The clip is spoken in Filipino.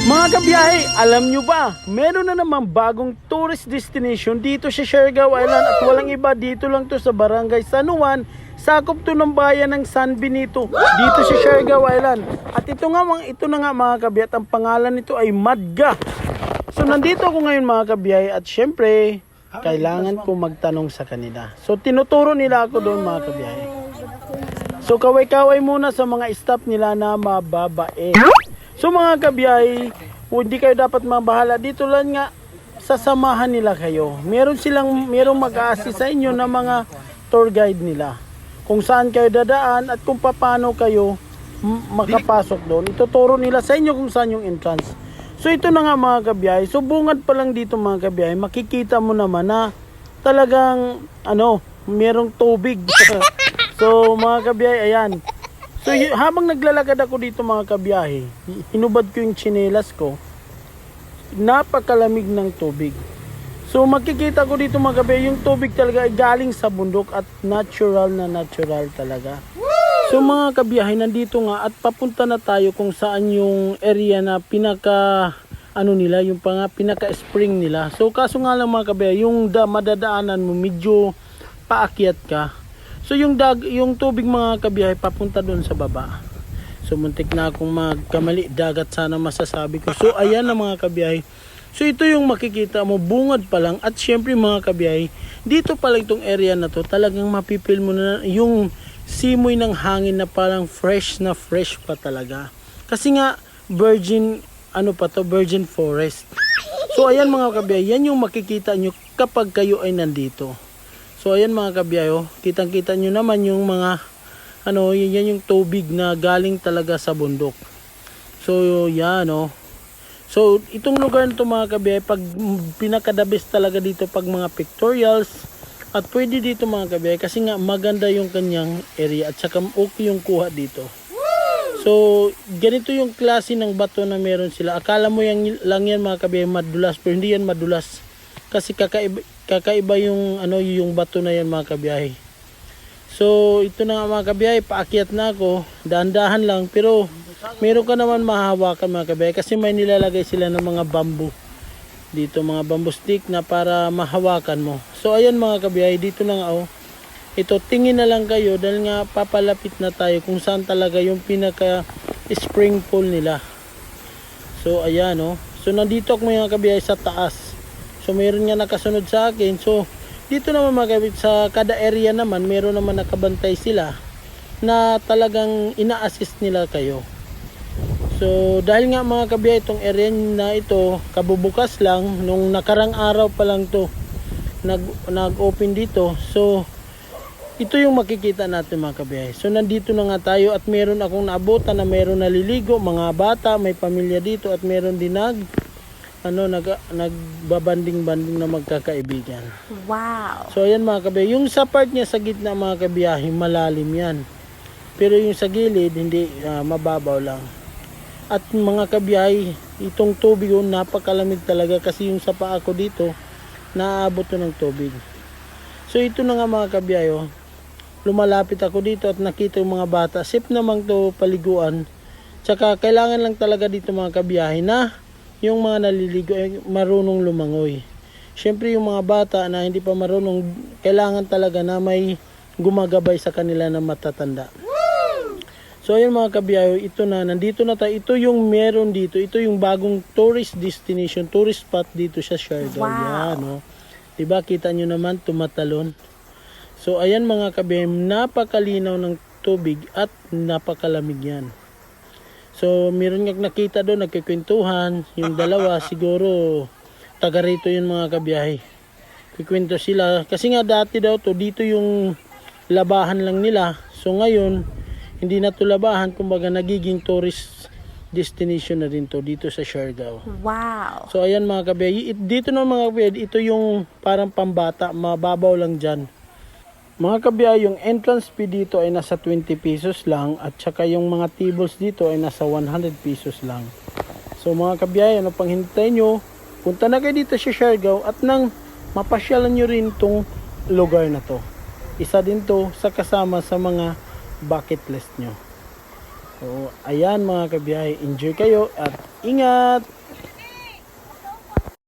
Mga kabiyahe, alam nyo ba, meron na naman bagong tourist destination dito sa Siargao Island at walang iba, dito lang to sa Barangay San Juan, sakop to ng bayan ng San Benito, dito sa Siargao Island. At ito na nga mga kabiyahe, at ang pangalan nito ay Madga. So nandito ako ngayon mga kabiyahe at syempre, kailangan ko magtanong sa kanila. So tinuturo nila ako doon mga kabiyahe. So kaway-kaway muna sa mga staff nila na mababae. So mga kabiyahe, hindi kayo dapat mabahala. Dito lang nga, sasamahan nila kayo. Merong mag-a-assist sa inyo na mga tour guide nila. Kung saan kayo dadaan at kung paano kayo makapasok doon. Ituturo nila sa inyo kung saan yung entrance. So ito na nga mga kabiyahe. So bungad pa lang dito mga kabiyahe, makikita mo naman na talagang merong tubig. So mga kabiyahe, ayan. So habang naglalakad ako dito mga kabiyahe, hinubad ko yung tsinelas ko, napakalamig ng tubig. So makikita ko dito mga kabiyahe, yung tubig talaga ay galing sa bundok at natural talaga. So mga kabiyahe, nandito nga at papunta na tayo kung saan yung area na pinaka spring nila. So kaso nga lang mga kabiyahe, yung madadaanan mo medyo paakyat ka. So yung tubig mga kabiyahe papunta doon sa baba. So muntik na akong magkamali, dagat sana masasabi ko. So ayan na mga kabiyahe. So ito yung makikita mo, bungad pa lang. At syempre mga kabiyahe, dito pa lang itong area na to, talagang mapipil mo na yung simoy ng hangin na parang fresh pa talaga. Kasi nga virgin forest. So ayan mga kabiyahe, yan yung makikita nyo kapag kayo ay nandito. So ayan mga kabiyahe, kitang-kita nyo naman yung mga yan yung tubig na galing talaga sa bundok. So yan So itong lugar nito mga kabiyahe, pag pinakadabis talaga dito pag mga pictorials, at pwede dito mga kabiyahe kasi nga maganda yung kanyang area at saka okay yung kuha dito. So ganito yung klase ng bato na meron sila. Akala mo lang yan mga kabiyahe madulas, pero hindi yan madulas. Kasi kakaiba yung yung bato na yan mga kabiyahe. So ito na nga mga kabiyahe, paakyat na ako, dahan-dahan lang, pero meron ka naman mahahawakan mga kabiyahe kasi may nilalagay sila ng mga bamboo dito, mga bamboo stick na para mahawakan mo. So ayan mga kabiyahe, dito na nga ito, tingin na lang kayo dahil nga papalapit na tayo kung saan talaga yung pinaka spring pool nila. So ayan so nandito ako mga kabiyahe sa taas. So mayroon nga nakasunod sa akin. So dito naman mga kabiyahe, sa kada area naman meron naman nakabantay sila na talagang ina-assist nila kayo. So dahil nga mga kabiyahe, itong area na ito kabubukas lang, nung nakarang araw pa lang to nag-open dito. So ito yung makikita natin mga kabiyahe. So nandito na nga tayo at meron akong naabutan na meron naliligo, mga bata, may pamilya dito at meron din nagbabanding-banding na magkakaibigan. Wow. So ayan mga kabiyahe, yung sa part niya sa gitna mga kabiyahe, malalim yan. Pero yung sa gilid hindi, mababaw lang. At mga kabiyahe, itong tubig napakalamig talaga kasi yung sa paa ko dito naaabot ng tubig. So ito na nga mga kabiyahe, lumalapit ako dito at nakita yung mga bata. Safe namang to paliguan. Tsaka kailangan lang talaga dito mga kabiyahe na yung mga naliligo ay marunong lumangoy. Syempre yung mga bata na hindi pa marunong, kailangan talaga na may gumagabay sa kanila na matatanda. So ayun mga kabiyahe, nandito na tayo. Ito yung meron dito. Ito yung bagong tourist destination, tourist spot dito sa Siargao. Wow. Yan, diba kita nyo naman tumatalon. So ayan mga kabiyahe, napakalinaw ng tubig at napakalamig yan. So meron nga nakita doon, nagkikwentuhan. Yung dalawa siguro taga rito yun mga kabiyahe. Kikwento sila. Kasi nga dati daw dito yung labahan lang nila. So ngayon, hindi na to labahan. Kumbaga nagiging tourist destination na rin to dito sa Siargao. Wow. So ayan mga kabiyahe. Dito na mga kabiyahe, ito yung parang pambata. Mababaw lang dyan. Mga kabiyahe, yung entrance fee dito ay nasa 20 pesos lang at saka yung mga tables dito ay nasa 100 pesos lang. So mga kabiyahe, ano pang hintay nyo? Punta na kayo dito sa Siargao at nang mapasyalan nyo rin tong lugar na to. Isa din to sa kasama sa mga bucket list nyo. So, ayan mga kabiyahe, enjoy kayo at ingat!